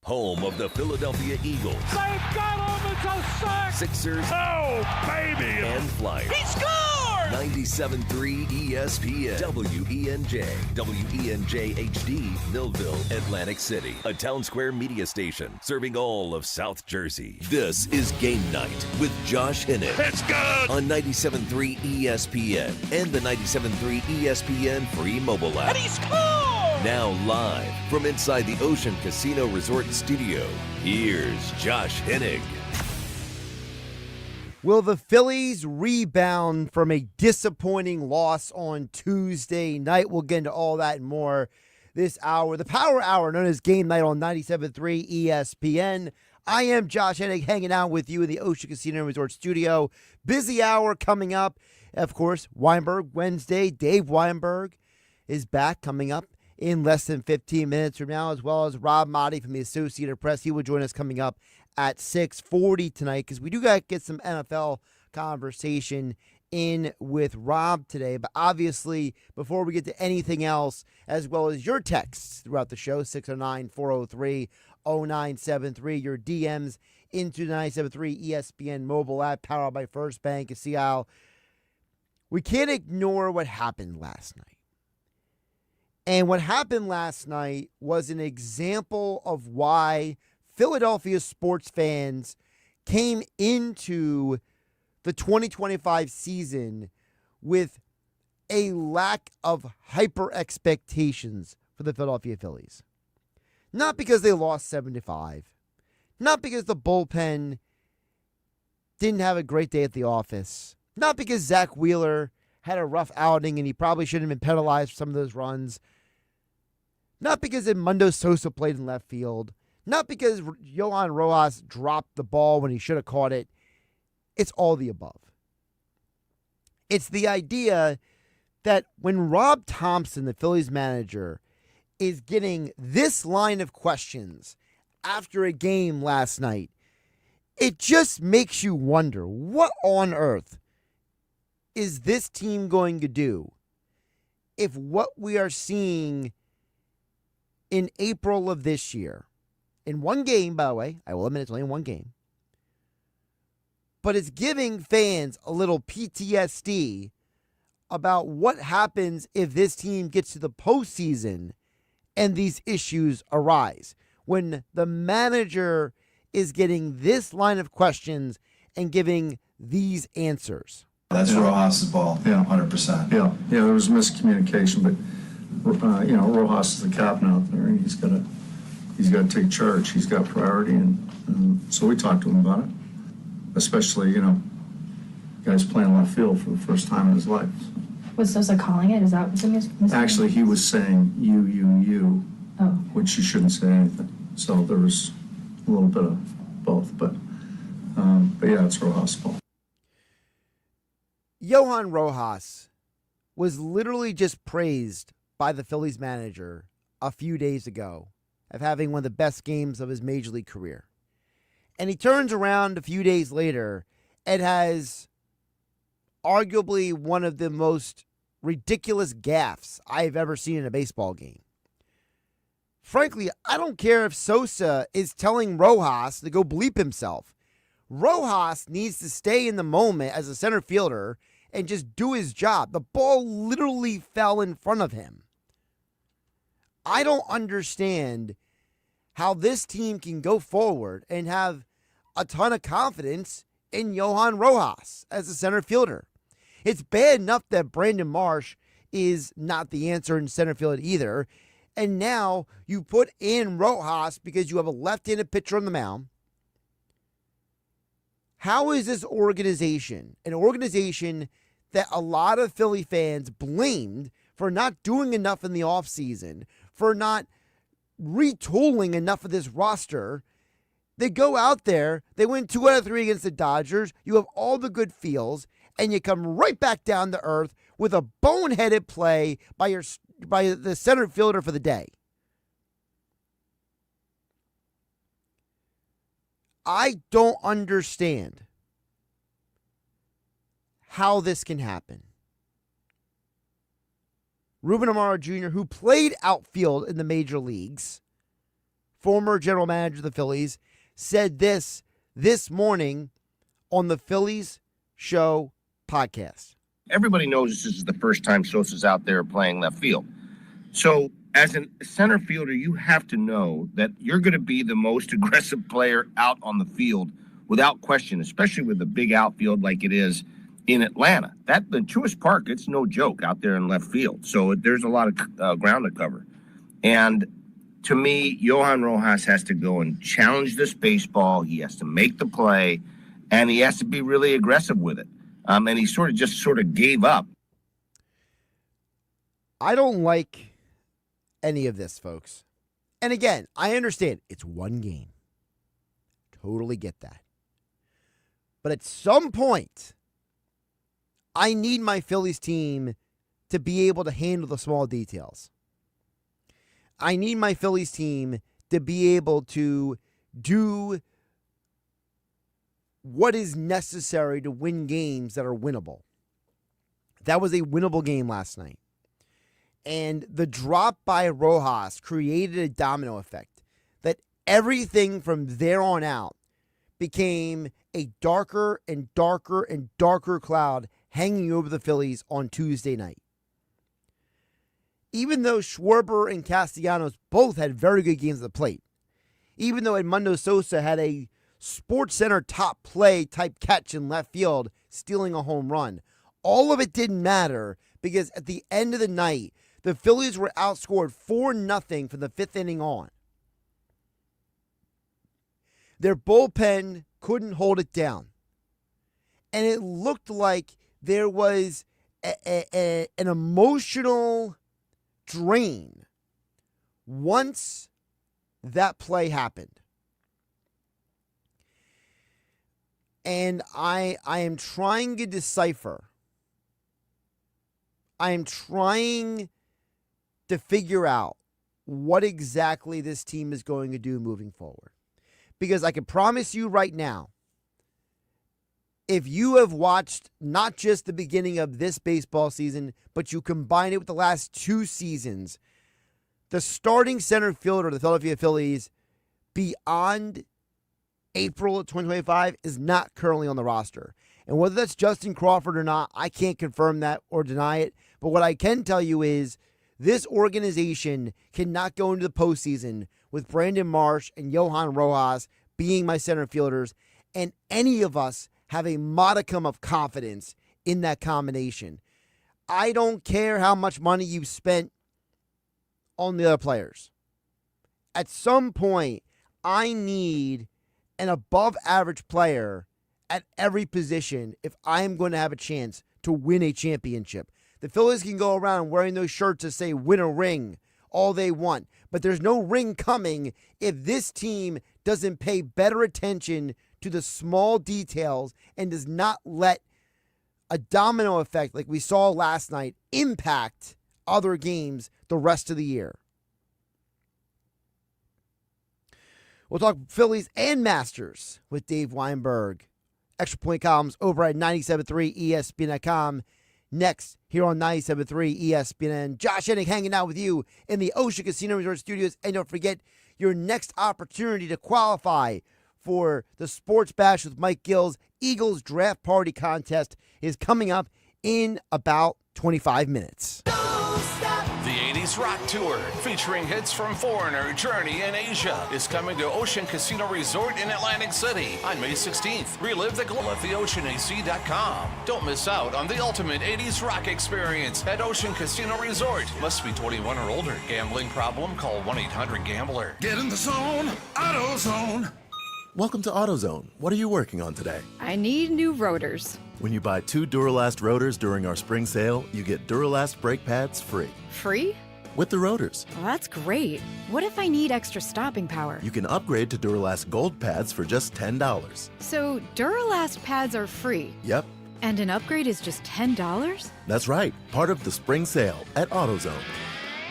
home of the Philadelphia Eagles. They've got him, it's a sack! Sixers. Oh, baby! And Flyers. He scored! 97.3 ESPN, WENJ, WENJ HD, Millville, Atlantic City, a Town Square media station serving all of South Jersey. This is Game Night with Josh Hennig. It's good! On 97.3 ESPN and the 97.3 ESPN free mobile app. And he scored! Now live from inside the Ocean Casino Resort Studio, here's Josh Hennig. Will the Phillies rebound from a disappointing loss on Tuesday night? We'll get into all that and more this hour. The Power Hour, known as Game Night on 97.3 ESPN. I am Josh Hennig, hanging out with you in the Ocean Casino Resort Studio. Busy hour coming up. Of course, Weinberg Wednesday. Dave Weinberg is back, coming up in less than 15 minutes from now, as well as Rob Maaddi from the Associated Press. He will join us coming up at 6:40 tonight, because we do got to get some NFL conversation in with Rob today. But obviously, before we get to anything else, as well as your texts throughout the show, 609-403-0973, your DMs into the 97.3 ESPN mobile app, powered by First Bank of Seattle. We can't ignore what happened last night. And what happened last night was an example of why Philadelphia sports fans came into the 2025 season with a lack of hyper expectations for the Philadelphia Phillies. Not because they lost 7-5, not because the bullpen didn't have a great day at the office, not because Zach Wheeler had a rough outing and he probably shouldn't have been penalized for some of those runs, not because Edmundo Sosa played in left field, not because Johan Rojas dropped the ball when he should have caught it. It's all the above. It's the idea that when Rob Thompson, the Phillies manager, is getting this line of questions after a game last night, it just makes you wonder, what on earth is this team going to do if what we are seeing in April of this year, in one game, by the way, I will admit it's only in one game, but it's giving fans a little PTSD about what happens if this team gets to the postseason and these issues arise. When the manager is getting this line of questions and giving these answers. That's Rojas' ball, 100%. Yeah, there was miscommunication, but Rojas is the captain out there, and he's got to take charge. He's got priority, and so we talked to him about it. Especially, guys playing left field for the first time in his life. Was Sosa calling it? Is that what's miscommunication? Actually, he was saying you, which you shouldn't say anything. So there was a little bit of both, but yeah, it's Rojas' ball. Johan Rojas was literally just praised by the Phillies manager a few days ago of having one of the best games of his major league career. And he turns around a few days later and has arguably one of the most ridiculous gaffes I've ever seen in a baseball game. Frankly, I don't care if Sosa is telling Rojas to go bleep himself. Rojas needs to stay in the moment as a center fielder and just do his job. The ball literally fell in front of him. I don't understand how this team can go forward and have a ton of confidence in Johan Rojas as a center fielder. It's bad enough that Brandon Marsh is not the answer in center field either. And now you put in Rojas because you have a left-handed pitcher on the mound. How is this organization, an organization that a lot of Philly fans blamed for not doing enough in the offseason, for not retooling enough of this roster? They go out there, they win 2 out of 3 against the Dodgers, you have all the good feels, and you come right back down to earth with a boneheaded play by the center fielder for the day. I don't understand how this can happen. Ruben Amaro Jr., who played outfield in the major leagues former general manager of the Phillies, said this morning on the Phillies Show podcast. Everybody knows this is the first time Sosa's out there playing left field. So as a center fielder, you have to know that you're going to be the most aggressive player out on the field without question, especially with a big outfield like it is in Atlanta. The Truist Park, it's no joke out there in left field. So there's a lot of ground to cover. And to me, Johan Rojas has to go and challenge this baseball. He has to make the play, and he has to be really aggressive with it. And he sort of gave up. I don't like any of this, folks. And again, I understand it's one game. Totally get that. But at some point, I need my Phillies team to be able to handle the small details. I need my Phillies team to be able to do what is necessary to win games that are winnable. That was a winnable game last night. And the drop by Rojas created a domino effect that everything from there on out became a darker and darker and darker cloud hanging over the Phillies on Tuesday night. Even though Schwarber and Castellanos both had very good games at the plate, even though Edmundo Sosa had a SportsCenter top play type catch in left field, stealing a home run, all of it didn't matter because at the end of the night, the Phillies were outscored 4-0 from the fifth inning on. Their bullpen couldn't hold it down. And it looked like there was an emotional drain once that play happened. And I am trying to decipher. I am trying to figure out what exactly this team is going to do moving forward. Because I can promise you right now, if you have watched not just the beginning of this baseball season, but you combine it with the last two seasons, the starting center fielder of the Philadelphia Phillies beyond April of 2025 is not currently on the roster. And whether that's Justin Crawford or not, I can't confirm that or deny it. But what I can tell you is this organization cannot go into the postseason with Brandon Marsh and Johan Rojas being my center fielders, and any of us have a modicum of confidence in that combination. I don't care how much money you've spent on the other players. At some point, I need an above-average player at every position if I am going to have a chance to win a championship. The Phillies can go around wearing those shirts that say win a ring all they want, but there's no ring coming if this team doesn't pay better attention to the small details and does not let a domino effect like we saw last night impact other games the rest of the year. We'll talk Phillies and Masters with Dave Weinberg. Extra Point columns over at 97.3 ESPN.com. Next, here on 97.3 ESPN. Josh Hennig hanging out with you in the Ocean Casino Resort Studios. And don't forget, your next opportunity to qualify for the Sports Bash with Mike Gill's Eagles Draft Party Contest is coming up in about 25 minutes. The 80s Rock Tour, featuring hits from Foreigner, Journey, and Asia, is coming to Ocean Casino Resort in Atlantic City on May 16th. Relive the glow at theoceanac.com. Don't miss out on the ultimate 80s rock experience at Ocean Casino Resort. Must be 21 or older. Gambling problem? Call 1-800-GAMBLER. Get in the zone, AutoZone. Welcome to AutoZone. What are you working on today? I need new rotors. When you buy 2 Duralast rotors during our spring sale, you get Duralast brake pads free. Free? With the rotors. Well, that's great. What if I need extra stopping power? You can upgrade to Duralast Gold pads for just $10. So Duralast pads are free? Yep. And an upgrade is just $10? That's right. Part of the spring sale at AutoZone.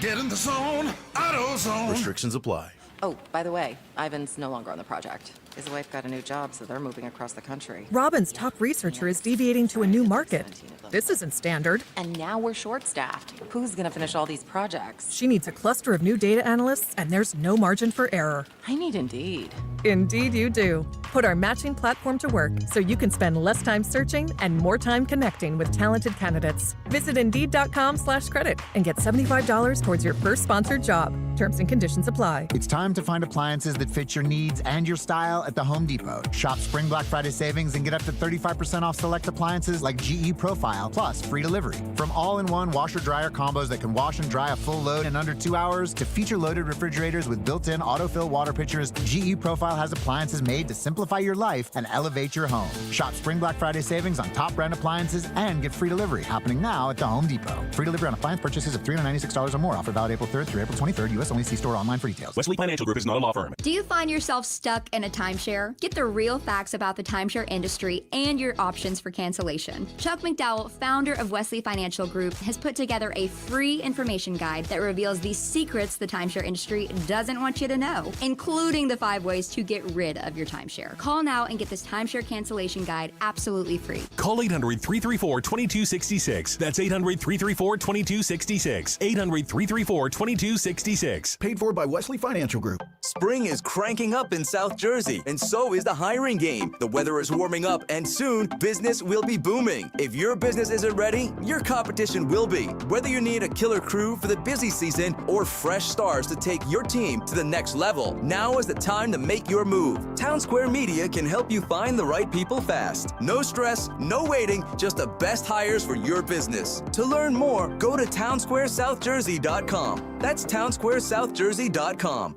Get in the zone, AutoZone. Restrictions apply. Oh, by the way, Ivan's no longer on the project. His wife got a new job, so they're moving across the country. Robin's top researcher is deviating to a new market. This isn't standard. And now we're short-staffed. Who's going to finish all these projects? She needs a cluster of new data analysts, and there's no margin for error. I need Indeed. Indeed you do. Put our matching platform to work so you can spend less time searching and more time connecting with talented candidates. Visit Indeed.com/credit and get $75 towards your first sponsored job. Terms and conditions apply. It's time to find appliances that fit your needs and your style at the Home Depot. Shop Spring Black Friday savings and get up to 35% off select appliances like GE Profile, plus free delivery. From all-in-one washer-dryer combos that can wash and dry a full load in under 2 hours to feature-loaded refrigerators with built-in autofill water pitchers, GE Profile has appliances made to simplify your life and elevate your home. Shop Spring Black Friday savings on top brand appliances and get free delivery happening now at the Home Depot. Free delivery on appliance purchases of $396 or more. Offer valid April 3rd through April 23rd. U.S. only. See store online for details. Wesley Financial Group is not a law firm. Do you find yourself stuck in a timeshare? Get the real facts about the timeshare industry and your options for cancellation. Chuck McDowell, founder of Wesley Financial Group, has put together a free information guide that reveals the secrets the timeshare industry doesn't want you to know, including the 5 ways to get rid of your timeshare. Call now and get this timeshare cancellation guide absolutely free. Call 800-334-2266. That's 800-334-2266. 800-334-2266. Paid for by Wesley Financial Group. Spring is cranking up in South Jersey, and so is the hiring game. The weather is warming up, and soon, business will be booming. If your business isn't ready, your competition will be. Whether you need a killer crew for the busy season or fresh stars to take your team to the next level, now is the time to make your move. Town Square Media can help you find the right people fast. No stress, no waiting, just the best hires for your business. To learn more, go to townsquaresouthjersey.com. That's townsquaresouthjersey.com.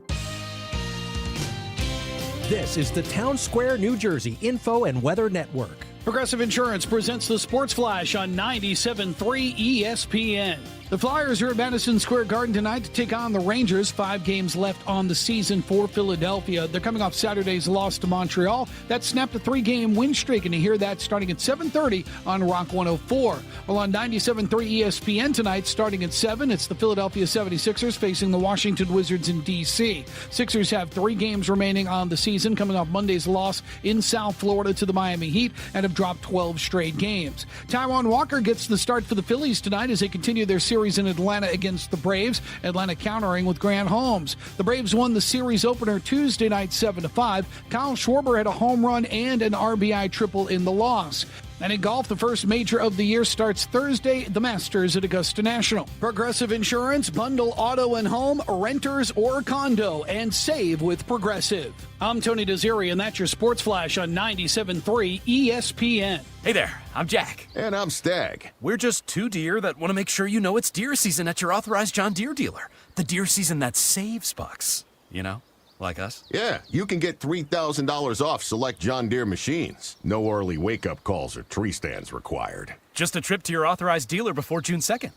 This is the Town Square, New Jersey Info and Weather Network. Progressive Insurance presents the Sports Flash on 97.3 ESPN. The Flyers are at Madison Square Garden tonight to take on the Rangers. 5 games left on the season for Philadelphia. They're coming off Saturday's loss to Montreal. That snapped a 3-game win streak, and you hear that starting at 7:30 on Rock 104. Well, on 97.3 ESPN tonight, starting at 7, it's the Philadelphia 76ers facing the Washington Wizards in D.C. Sixers have 3 games remaining on the season, coming off Monday's loss in South Florida to the Miami Heat, and have dropped 12 straight games. Taijuan Walker gets the start for the Phillies tonight as they continue their series in Atlanta against the Braves. Atlanta countering with Grant Holmes. The Braves won the series opener Tuesday night 7-5. Kyle Schwarber had a home run and an RBI triple in the loss. And in golf, the first major of the year starts Thursday, the Masters at Augusta National. Progressive Insurance, bundle auto and home, renters or condo, and save with Progressive. I'm Tony Desiri, and that's your Sports Flash on 97.3 ESPN. Hey there, I'm Jack. And I'm Stag. We're just 2 deer that want to make sure you know it's deer season at your authorized John Deere dealer. The deer season that saves bucks, you know? Like us? Yeah, you can get $3,000 off select John Deere machines. No early wake-up calls or tree stands required. Just a trip to your authorized dealer before June 2nd.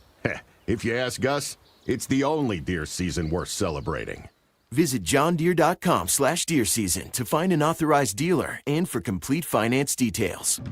If you ask us, it's the only deer season worth celebrating. Visit johndeere.com/deer season to find an authorized dealer and for complete finance details.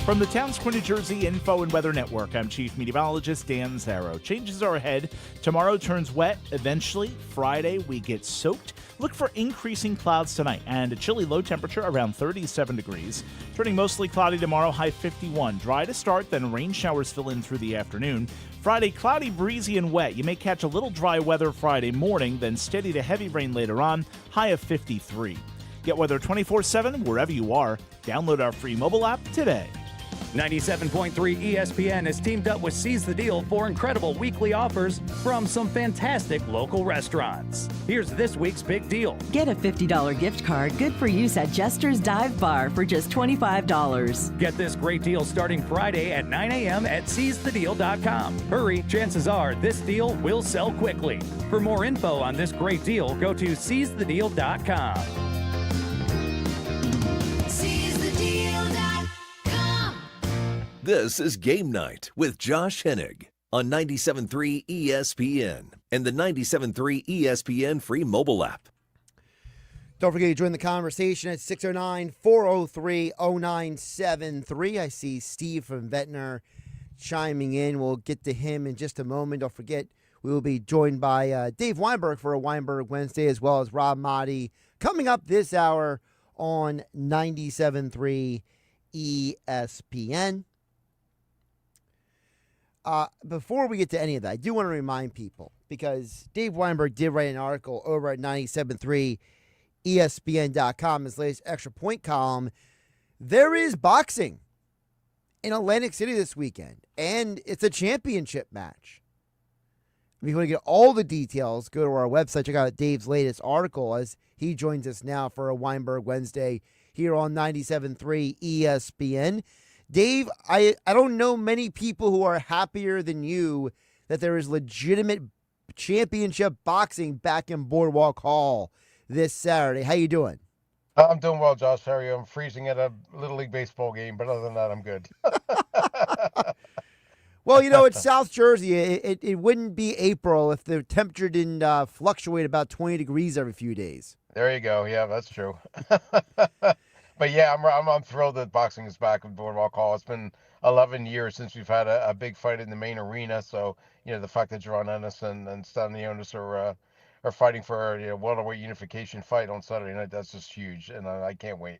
From the Town Square, New Jersey Info and Weather Network, I'm Chief Meteorologist Dan Zarrow. Changes are ahead. Tomorrow turns wet. Eventually, Friday, we get soaked. Look for increasing clouds tonight and a chilly low temperature around 37 degrees. Turning mostly cloudy tomorrow, high 51. Dry to start, then rain showers fill in through the afternoon. Friday, cloudy, breezy, and wet. You may catch a little dry weather Friday morning, then steady to heavy rain later on, high of 53. Get weather 24/7 wherever you are. Download our free mobile app today. 97.3 ESPN has teamed up with Seize the Deal for incredible weekly offers from some fantastic local restaurants. Here's this week's big deal. Get a $50 gift card good for use at Jester's Dive Bar for just $25. Get this great deal starting Friday at 9 a.m. at seizethedeal.com. Hurry, chances are this deal will sell quickly. For more info on this great deal, go to seizethedeal.com. This is Game Night with Josh Hennig on 97.3 ESPN and the 97.3 ESPN free mobile app. Don't forget to join the conversation at 609-403-0973. I see Steve from Ventnor chiming in. We'll get to him in just a moment. Don't forget, We will be joined by Dave Weinberg for a Weinberg Wednesday, as well as Rob Maaddi, coming up this hour on 97.3 ESPN. Before we get to any of that, I do want to remind people, because Dave Weinberg did write an article over at 97.3 ESPN.com, his latest extra point column. There is boxing in Atlantic City this weekend, and it's a championship match. If you want to get all the details, go to our website, check out Dave's latest article as he joins us now for a Weinberg Wednesday here on 97.3 ESPN. Dave, I don't know many people who are happier than you that there is legitimate championship boxing back in Boardwalk Hall this Saturday. How you doing? I'm doing well, Josh. How are you? I'm freezing at a Little League baseball game, but other than that, I'm good. Well, it's South Jersey. It wouldn't be April if the temperature didn't fluctuate about 20 degrees every few days. There you go. Yeah, that's true. But yeah, I'm thrilled that boxing is back at Boardwalk Hall. It's been 11 years since we've had a big fight in the main arena. So, the fact that Jerron Ennis and Stan Leonis are fighting for a welterweight unification fight on Saturday night, that's just huge, and I can't wait.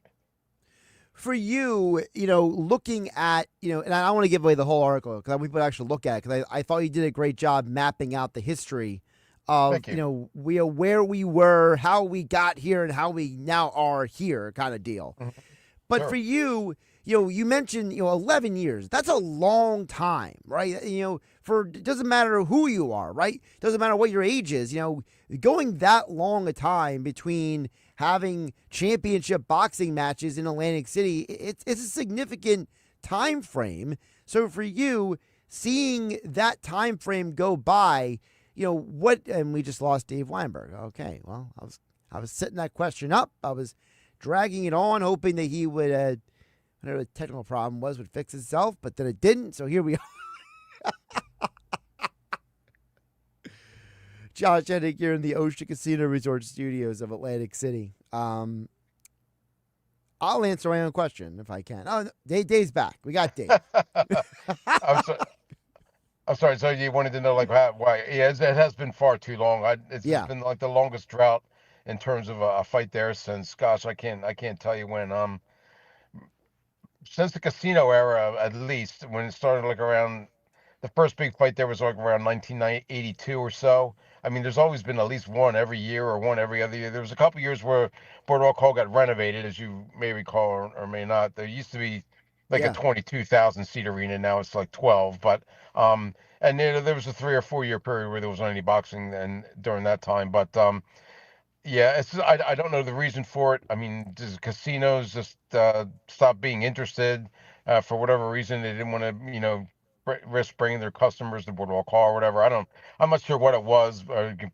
For you, looking at, and I don't want to give away the whole article because we would actually look at it, because I thought you did a great job mapping out the history of, where we were, how we got here, and how we now are here kind of deal. Mm-hmm. But sure. For you, you mentioned, 11 years. That's a long time, right? It doesn't matter who you are, right? It doesn't matter what your age is. Going that long a time between having championship boxing matches in Atlantic City, it's a significant time frame. So for you, seeing that time frame go by, and we just lost Dave Weinberg. Okay, well, I was setting that question up. I was dragging it on, hoping that he would, whatever the technical problem was, would fix itself, but then it didn't. So here we are. Josh Hennig here in the Ocean Casino Resort Studios of Atlantic City. I'll answer my own question if I can. Oh, Dave's back. We got Dave. I'm sorry. So you wanted to know why? Yeah, it has been far too long. It's been like the longest drought in terms of a fight there since, gosh, I can't tell you when. Since the casino era, at least, when it started around, the first big fight there was around 1982 or so. I mean, there's always been at least one every year or one every other year. There was a couple years where Boardwalk Hall got renovated, as you may recall or may not. There used to be a 22,000 seat arena. Now it's 12. But and there was a 3 or 4 year period where there wasn't any boxing during that time. But yeah, I don't know the reason for it. I mean, does casinos just stop being interested for whatever reason? They didn't want to, risk bringing their customers to Boardwalk Hall or whatever. I'm not sure what it was.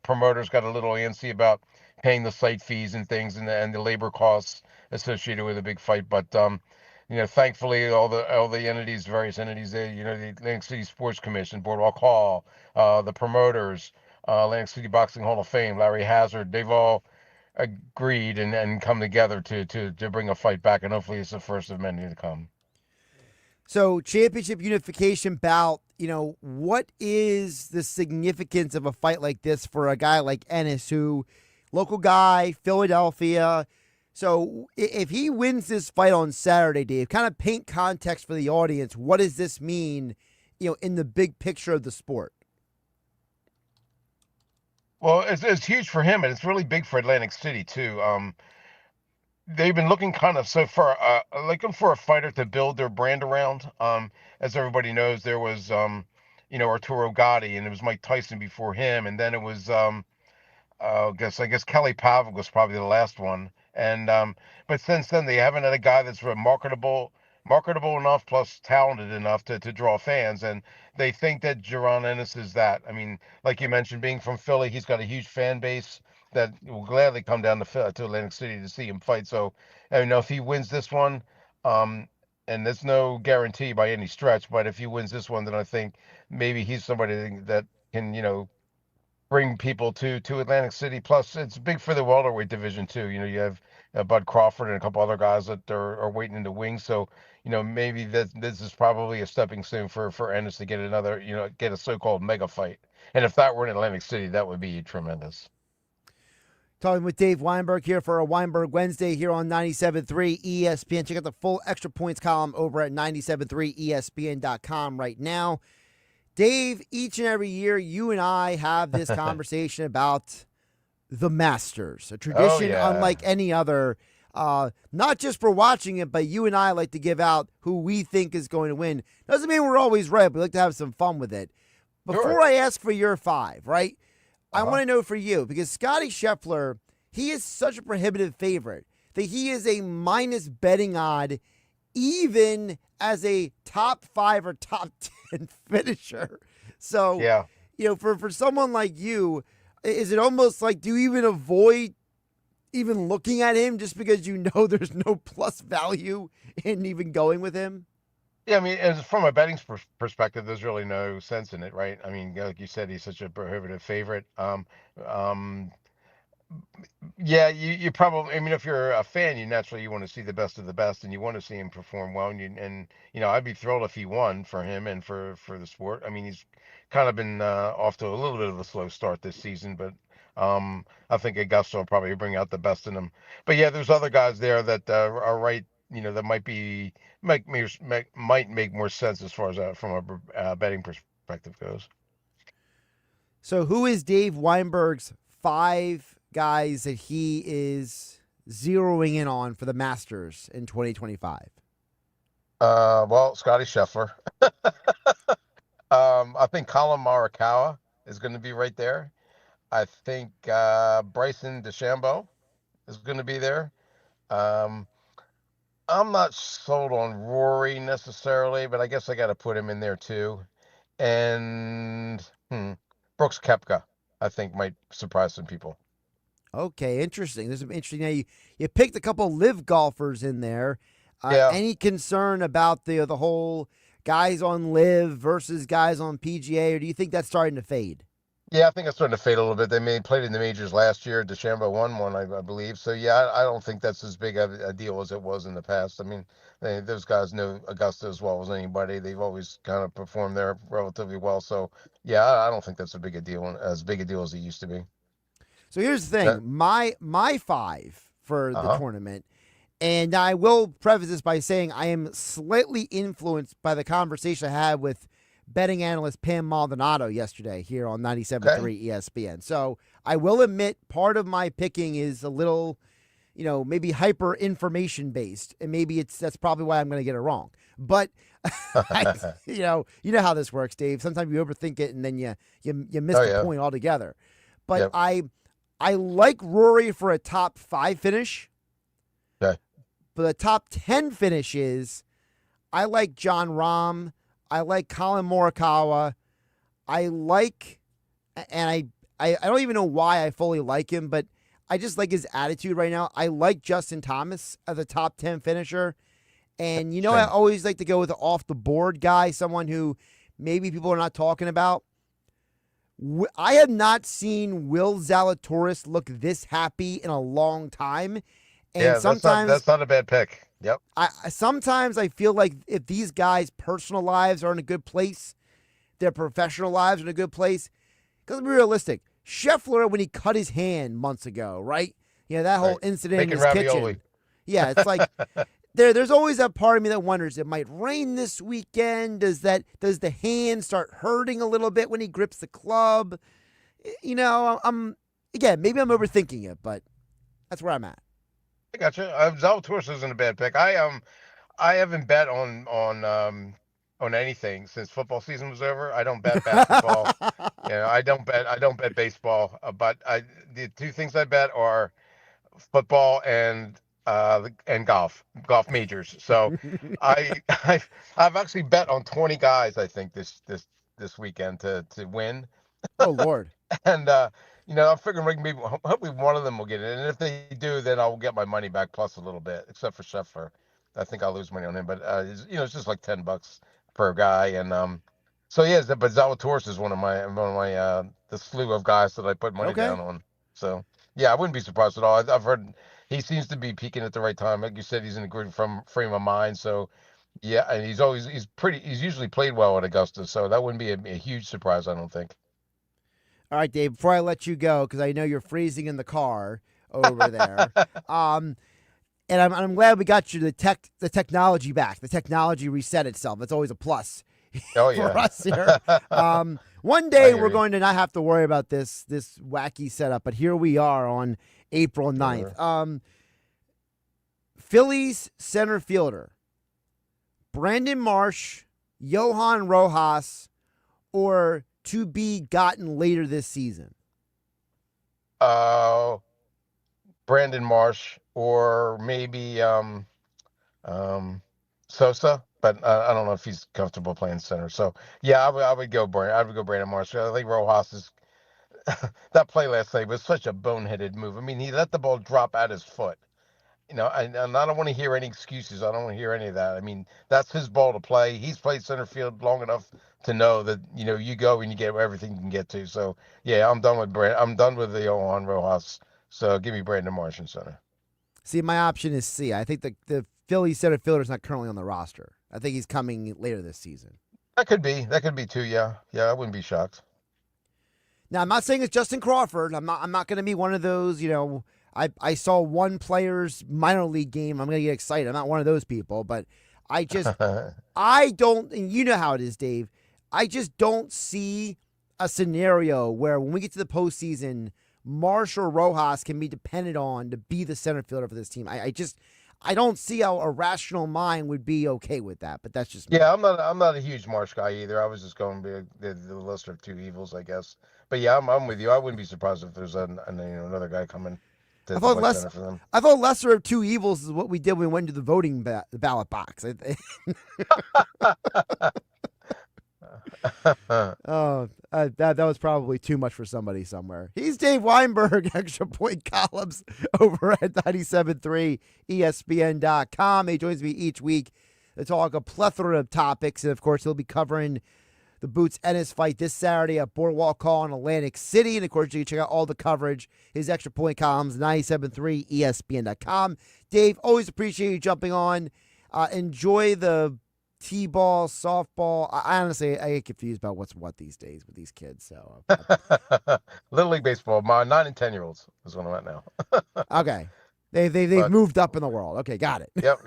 Promoters got a little antsy about paying the site fees and things and the labor costs associated with a big fight. But thankfully all the entities, various entities, the Atlantic City Sports Commission, Boardwalk Hall, the promoters, Atlantic City Boxing Hall of Fame, Larry Hazard, they've all agreed and come together to bring a fight back, and hopefully it's the first of many to come. So, championship unification bout, what is the significance of a fight like this for a guy like Ennis, who, local guy, Philadelphia? So, if he wins this fight on Saturday, Dave, kind of paint context for the audience. What does this mean, in the big picture of the sport? Well, it's huge for him, and it's really big for Atlantic City, too. They've been looking looking for a fighter to build their brand around. As everybody knows, there was, Arturo Gatti, and it was Mike Tyson before him, and then it was, I guess Kelly Pavlik was probably the last one. And but since then, they haven't had a guy that's marketable enough plus talented enough to draw fans, and they think that Jerron Ennis is that. I mean, like you mentioned, being from Philly, he's got a huge fan base that will gladly come down to Atlantic City to see him fight. So, if he wins this one, and there's no guarantee by any stretch, but if he wins this one, then I think maybe he's somebody that can, bring people to Atlantic City. Plus, it's big for the welterweight division too. You have Bud Crawford and a couple other guys that are waiting in the wings. So, maybe this is probably a stepping stone for Ennis to get another, get a so-called mega fight. And if that were in Atlantic City, that would be tremendous. Talking with Dave Weinberg here for a Weinberg Wednesday here on 97.3 ESPN. Check out the full Extra Points column over at 97.3ESPN.com right now. Dave, each and every year, you and I have this conversation about the Masters, a tradition unlike any other, not just for watching it, but you and I like to give out who we think is going to win. Doesn't mean we're always right, but we like to have some fun with it. Before I ask for your five, right, I want to know for you, because Scotty Scheffler, he is such a prohibitive favorite that he is a minus betting odd even as a top 5 or top 10 finisher. So, for someone like you, is it almost like, do you even avoid even looking at him just because you know there's no plus value in even going with him? Yeah, I mean, as from a betting perspective, there's really no sense in it, right? I mean, like you said, he's such a prohibitive favorite. Yeah, you probably. I mean, if you're a fan, you want to see the best of the best, and you want to see him perform well. And I'd be thrilled if he won for him and for the sport. I mean, he's kind of been off to a little bit of a slow start this season, but I think Augusta will probably bring out the best in him. But yeah, there's other guys there that are right. That might make more sense as far as from a betting perspective goes. So, who is Dave Weinberg's 5 guys that he is zeroing in on for the Masters in 2025? Well, Scotty Scheffler. I think Colin Morikawa is going to be right there. I think Bryson DeChambeau is going to be there. I'm not sold on Rory necessarily, but I guess I got to put him in there too. And Brooks Koepka, I think, might surprise some people. Okay, interesting. There's some interesting. Now you picked a couple live golfers in there. Any concern about the whole guys on live versus guys on PGA, or do you think that's starting to fade? Yeah, I think it's starting to fade a little bit. They played in the majors last year. DeChambeau won one, I believe. So yeah, I don't think that's as big a deal as it was in the past. I mean, those guys know Augusta as well as anybody. They've always kind of performed there relatively well. So yeah, I don't think that's as big a deal as it used to be. So here's the thing: my 5 for the tournament, and I will preface this by saying I am slightly influenced by the conversation I had with betting analyst Pam Maldonado yesterday here on 97.3 ESPN. So I will admit part of my picking is a little, maybe hyper information based, and maybe that's probably why I'm going to get it wrong. But you know how this works, Dave. Sometimes you overthink it and then you miss the point altogether. But I like Rory for a top 5 finish. Okay. For the top 10 finishes, I like Jon Rahm. I like Colin Morikawa. I don't even know why I fully like him, but I just like his attitude right now. I like Justin Thomas as a top 10 finisher. And I always like to go with an off-the-board guy, someone who maybe people are not talking about. I have not seen Will Zalatoris look this happy in a long time. And sometimes that's not a bad pick. Yep. Sometimes I feel like if these guys' personal lives are in a good place, their professional lives are in a good place. Because let's be realistic. Scheffler, when he cut his hand months ago, right? That whole incident in his kitchen. Yeah, it's like there's always that part of me that wonders, it might rain this weekend. Does the hand start hurting a little bit when he grips the club? Maybe I'm overthinking it, but that's where I'm at. I gotcha. Zalatoris isn't a bad pick. I haven't bet on anything since football season was over. I don't bet basketball. I don't bet baseball. But the 2 things I bet are football and golf majors. So I've actually bet on 20 guys, I think, this weekend to win. Oh Lord. And I'm figuring maybe hopefully one of them will get it. And if they do, then I'll get my money back plus a little bit, except for Scheffler. I think I'll lose money on him, but it's just like $10 per guy. And but Zalatoris is one of my the slew of guys that I put money down on. So yeah, I wouldn't be surprised at all. I've heard he seems to be peaking at the right time. Like you said, he's in a good frame of mind. So Yeah, and he's usually played well at Augusta, so that wouldn't be a huge surprise, I don't think. All right, Dave, before I let you go, because I know you're freezing in the car over there, and I'm glad we got you the technology back. The technology reset itself. That's always a plus Oh, for yeah. us here. One day we're going to not have to worry about this wacky setup, but here we are on April 9th. Phillies center fielder, Brandon Marsh, Johan Rojas, or to be gotten later this season? Brandon Marsh or maybe Sosa, but I don't know if he's comfortable playing center. So yeah, I would go Brandon Marsh. I think Rojas is that play last night was such a boneheaded move. I mean, he let the ball drop at his foot. And I don't want to hear any excuses. I don't want to hear any of that. I mean, that's his ball to play. He's played center field long enough to know that, you go and you get everything you can get to. So, yeah, I'm done with I'm done with the Johan Rojas. So give me Brandon Marsh in center. See, my option is C. I think the Phillies center fielder is not currently on the roster. I think he's coming later this season. That could be too. Yeah. I wouldn't be shocked. Now, I'm not saying it's Justin Crawford. I'm not going to be one of those, I saw one player's minor league game. I'm going to get excited. I'm not one of those people, but I don't, and you know how it is, Dave. I just don't see a scenario where when we get to the postseason, Marsh or Rojas can be depended on to be the center fielder for this team. I don't see how a rational mind would be okay with that, but that's just me. Yeah, I'm not a huge Marsh guy either. I was just going to be the lesser of two evils, I guess. But yeah, I'm with you. I wouldn't be surprised if there's another guy coming. I thought lesser of two evils is what we did when we went to the voting ballot box. That was probably too much for somebody somewhere. He's Dave Weinberg, Extra Point Columns over at 97.3 ESPN.com. He joins me each week to talk a plethora of topics, and of course he'll be covering the Boots Ennis fight this Saturday at Boardwalk Hall in Atlantic City. And, of course, you can check out all the coverage, his Extra Point columns, 97.3 ESPN.com. Dave, always appreciate you jumping on. Enjoy the T-ball, softball. I honestly get confused about what's what these days with these kids. So Little League Baseball, my 9 and 10-year-olds is what I'm at now. Okay. They've moved up in the world. Okay, got it. Yep.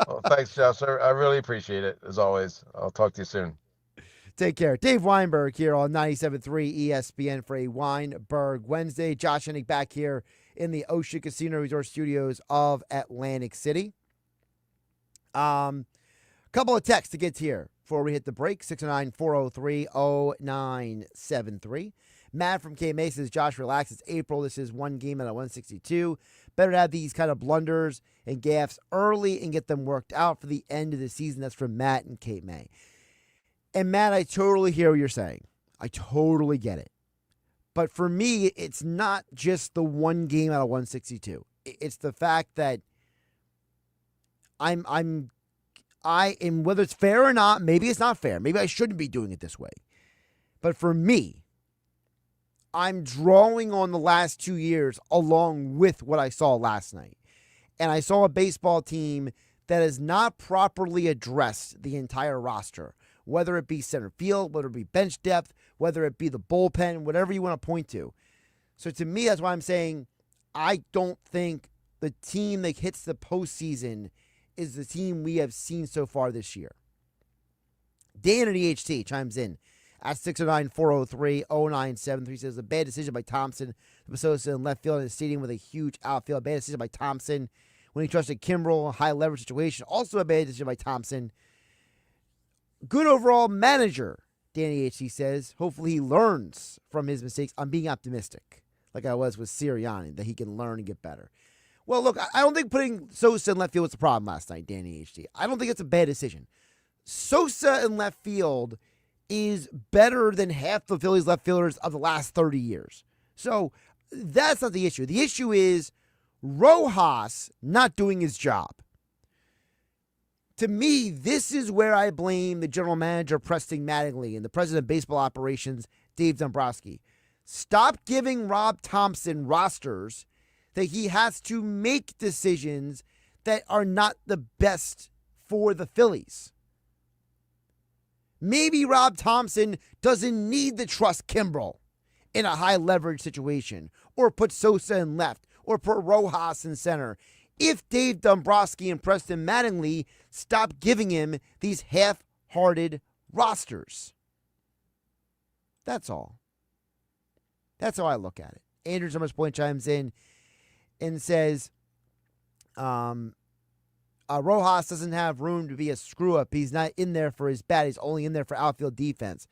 Well, thanks, Josh. I really appreciate it, as always. I'll talk to you soon. Take care. Dave Weinberg here on 97.3 ESPN for a Weinberg Wednesday. Josh Hennig back here in the Ocean Casino Resort Studios of Atlantic City. Couple of texts to get to here before we hit the break. 609-403-0973. Matt from K-May says, Josh, relax. It's April. This is one game at a 162. Better to have these kind of blunders and gaffes early and get them worked out for the end of the season. That's from Matt and K-May. And Matt, I totally hear what you're saying. I totally get it. But for me, it's not just the one game out of 162. It's the fact that and whether it's fair or not, maybe it's not fair. Maybe I shouldn't be doing it this way. But for me, I'm drawing on the last 2 years along with what I saw last night. And I saw a baseball team that has not properly addressed the entire roster, whether it be center field, whether it be bench depth, whether it be the bullpen, whatever you want to point to. So to me, that's why I'm saying I don't think the team that hits the postseason is the team we have seen so far this year. Dan at EHT chimes in at 609-403-0973. Says a bad decision by Thompson. The Sosa in left field in the stadium with a huge outfield. Bad decision by Thompson when he trusted Kimbrel, high leverage situation. Also a bad decision by Thompson. Good overall manager, Danny HC says. Hopefully he learns from his mistakes. I'm being optimistic, like I was with Sirianni, that he can learn and get better. Well, look, I don't think putting Sosa in left field was the problem last night, Danny HD. I don't think it's a bad decision. Sosa in left field is better than half the Phillies left fielders of the last 30 years. So that's not the issue. The issue is Rojas not doing his job. To me, this is where I blame the general manager, Preston Mattingly, and the president of baseball operations, Dave Dombrowski. Stop giving Rob Thompson rosters that he has to make decisions that are not the best for the Phillies. Maybe Rob Thompson doesn't need to trust Kimbrel in a high leverage situation, or put Sosa in left, or put Rojas in center. If Dave Dombrowski and Preston Mattingly stop giving him these half-hearted rosters. That's all. That's how I look at it. Andrew Summers Point chimes in and says, Rojas doesn't have room to be a screw-up. He's not in there for his bat. He's only in there for outfield defense.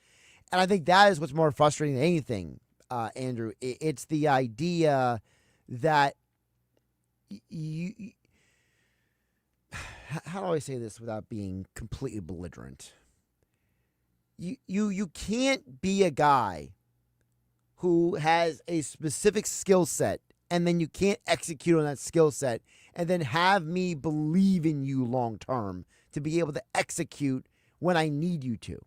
And I think that is what's more frustrating than anything, Andrew. It's the idea that you how do I say this without being completely belligerent? You can't be a guy who has a specific skill set and then you can't execute on that skill set and then have me believe in you long term to be able to execute when I need you to.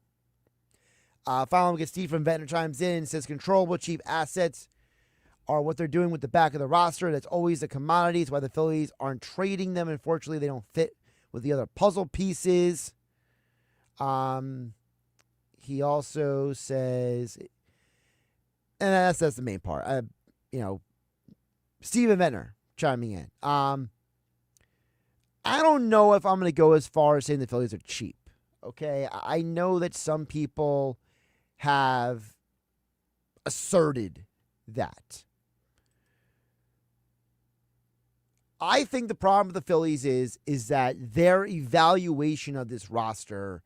Finally, we get Steve from Ventnor chimes in and says controllable cheap assets are what they're doing with the back of the roster. That's always the commodity. It's why the Phillies aren't trading them. Unfortunately, they don't fit with the other puzzle pieces. He also says, and that's the main part. Steven Ventnor chiming in. I don't know if I'm going to go as far as saying the Phillies are cheap. Okay, I know that some people have asserted that. I think the problem with the Phillies is that their evaluation of this roster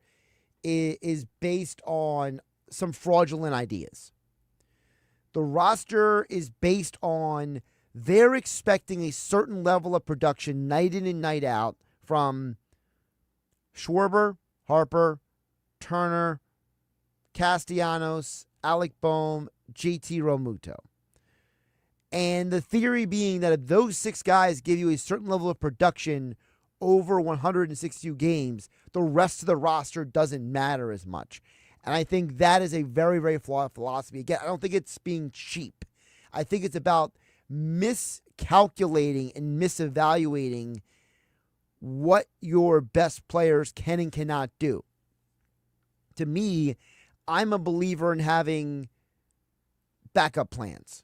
is based on some fraudulent ideas. The roster is based on they're expecting a certain level of production night in and night out from Schwarber, Harper, Turner, Castellanos, Alec Boehm, JT Realmuto. And the theory being that if those six guys give you a certain level of production over 162 games, the rest of the roster doesn't matter as much. And I think that is a very, very flawed philosophy. Again, I don't think it's being cheap. I think it's about miscalculating and misevaluating what your best players can and cannot do. To me, I'm a believer in having backup plans.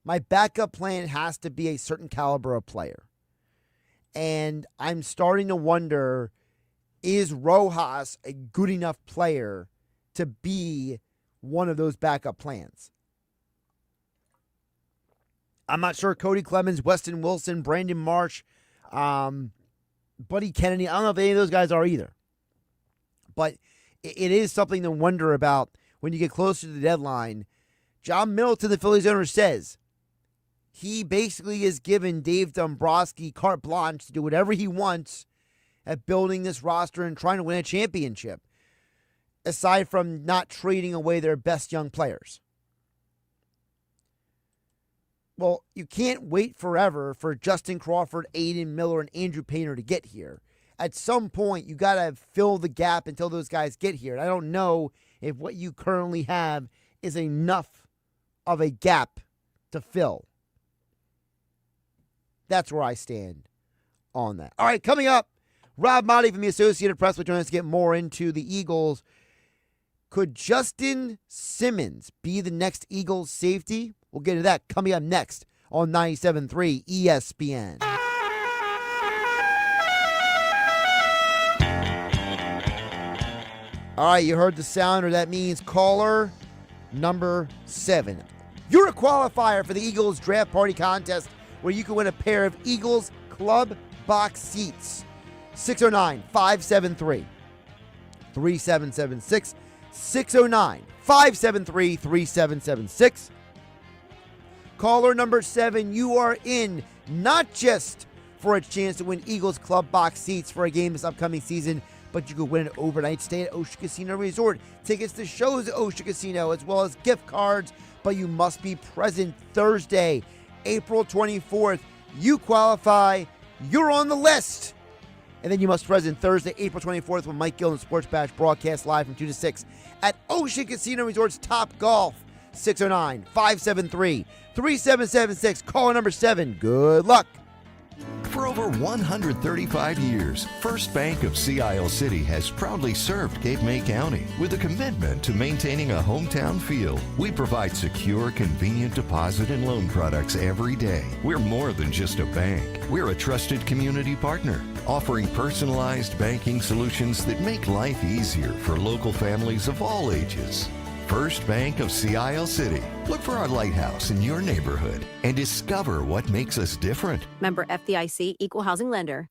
My backup plan has to be a certain caliber of player. And I'm starting to wonder, is Rojas a good enough player to be one of those backup plans? I'm not sure. Cody Clemens, Weston Wilson, Brandon Marsh, Buddy Kennedy. I don't know if any of those guys are either. But it is something to wonder about when you get closer to the deadline. John Middleton, the Phillies owner, says he basically has given Dave Dombrowski carte blanche to do whatever he wants at building this roster and trying to win a championship, aside from not trading away their best young players. Well, you can't wait forever for Justin Crawford, Aiden Miller, and Andrew Painter to get here. At some point, you got to fill the gap until those guys get here. And I don't know if what you currently have is enough of a gap to fill. That's where I stand on that. All right, coming up, Rob Maaddi from the Associated Press will join us to get more into the Eagles. Could Justin Simmons be the next Eagles safety? We'll get into that coming up next on 97.3 ESPN. All right, you heard the sounder. That means caller number 7. You're a qualifier for the Eagles Draft Party Contest, where you can win a pair of Eagles Club Box seats. 609-573-3776. 609-573-3776. Caller number 7, you are in not just for a chance to win Eagles Club Box seats for a game this upcoming season, but you could win an overnight stay at Ocean Casino Resort, tickets to shows at Ocean Casino, as well as gift cards, but you must be present Thursday, April 24th. You qualify, you're on the list. And then you must present Thursday, April 24th, when Mike Gill and Sports Bash broadcast live from 2 to 6 at Ocean Casino Resort's Top Golf. 609-573-3776. Caller number 7. Good luck. For over 135 years, First Bank of Sea Isle City has proudly served Cape May County with a commitment to maintaining a hometown feel. We provide secure, convenient deposit and loan products every day. We're more than just a bank. We're a trusted community partner, offering personalized banking solutions that make life easier for local families of all ages. First Bank of Sea Isle City. Look for our lighthouse in your neighborhood and discover what makes us different. Member FDIC, Equal Housing Lender.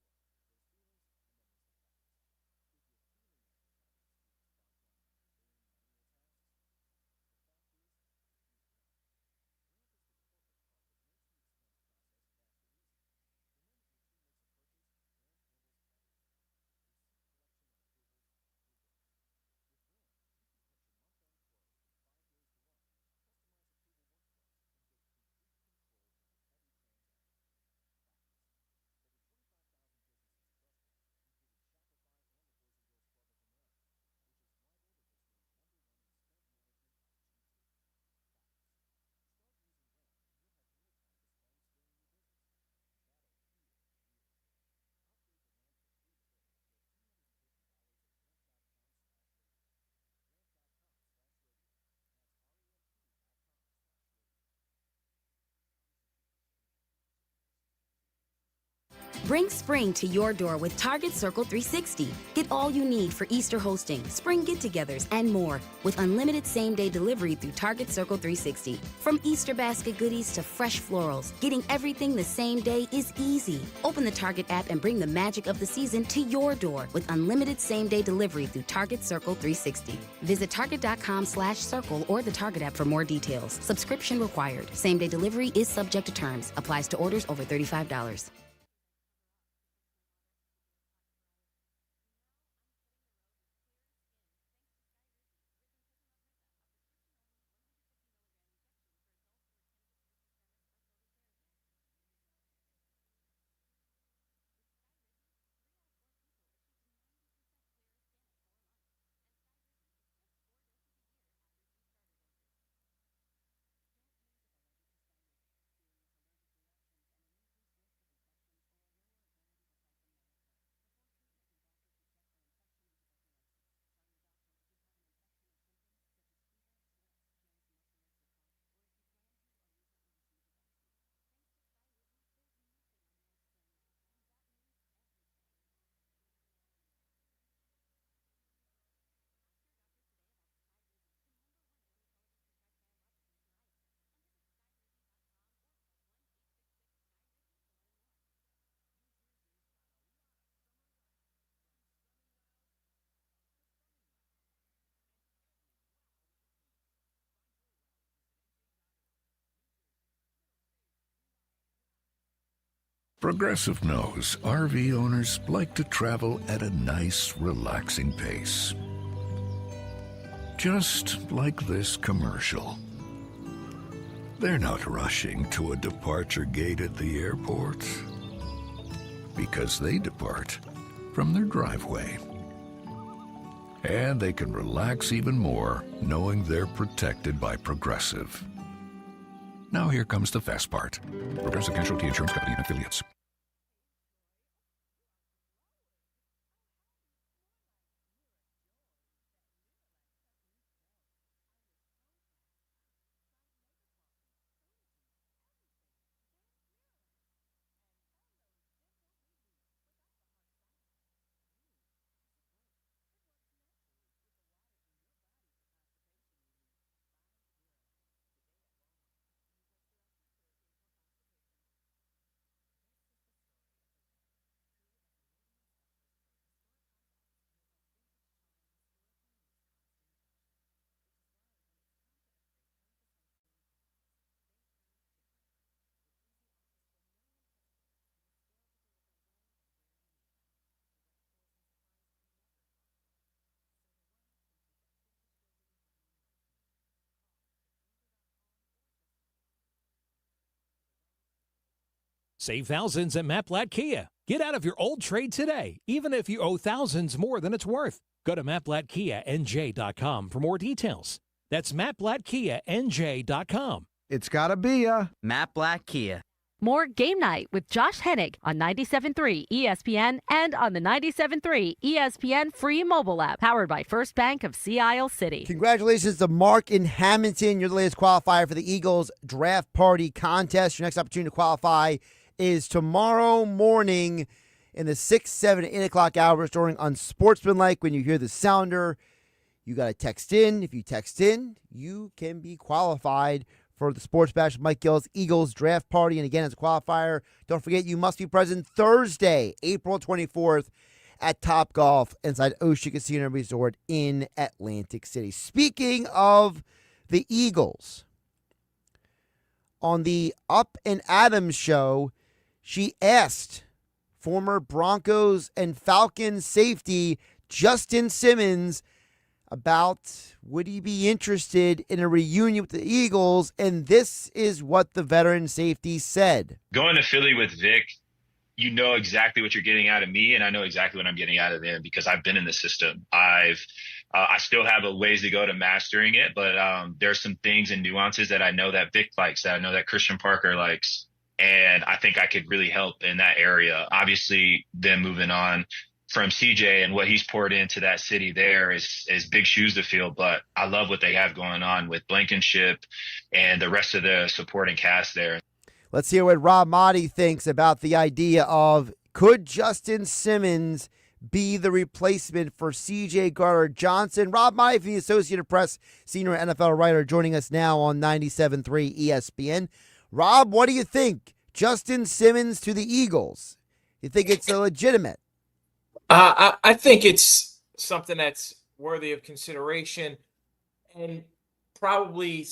Bring spring to your door with Target Circle 360. Get all you need for Easter hosting, spring get-togethers, and more with unlimited same-day delivery through Target Circle 360. From Easter basket goodies to fresh florals, getting everything the same day is easy. Open the Target app and bring the magic of the season to your door with unlimited same-day delivery through Target Circle 360. Visit target.com/circle or the Target app for more details. Subscription required. Same-day delivery is subject to terms. Applies to orders over $35. Progressive knows RV owners like to travel at a nice, relaxing pace. Just like this commercial. They're not rushing to a departure gate at the airport because they depart from their driveway. And they can relax even more knowing they're protected by Progressive. Now here comes the fast part. Progressive Casualty Insurance Company and Affiliates. Save thousands at Matt Blatt Kia. Get out of your old trade today, even if you owe thousands more than it's worth. Go to mattblattkianj.com for more details. That's mattblattkianj.com. It's gotta be a Matt Blatt Kia. More Game Night with Josh Hennig on 97.3 ESPN and on the 97.3 ESPN free mobile app, powered by First Bank of Sea Isle City. Congratulations to Mark in Hamilton. You're the latest qualifier for the Eagles Draft Party Contest. Your next opportunity to qualify is tomorrow morning in the 6, 7, and 8 o'clock hours during Unsportsmanlike. When you hear the sounder, you got to text in. If you text in, you can be qualified for the Sports Bash Mike Gill's Eagles Draft Party. And again, as a qualifier, don't forget you must be present Thursday, April 24th at Top Golf inside Ocean Casino Resort in Atlantic City. Speaking of the Eagles, on the Up and Adams show, she asked former Broncos and Falcons safety Justin Simmons about would he be interested in a reunion with the Eagles, and this is what the veteran safety said. Going to Philly with Vic, you know exactly what you're getting out of me, and I know exactly what I'm getting out of them because I've been in the system. I still have a ways to go to mastering it, but there's some things and nuances that I know that Vic likes, that I know that Christian Parker likes, and I think I could really help in that area. Obviously, them moving on from CJ and what he's poured into that city there is big shoes to fill, but I love what they have going on with Blankenship and the rest of the supporting cast there. Let's hear what Rob Maaddi thinks about the idea of could Justin Simmons be the replacement for CJ Gardner-Johnson. Rob Maaddi from the Associated Press, senior NFL writer, joining us now on 97.3 ESPN. Rob, what do you think? Justin Simmons to the Eagles. You think it's legitimate? I think it's something that's worthy of consideration, and probably,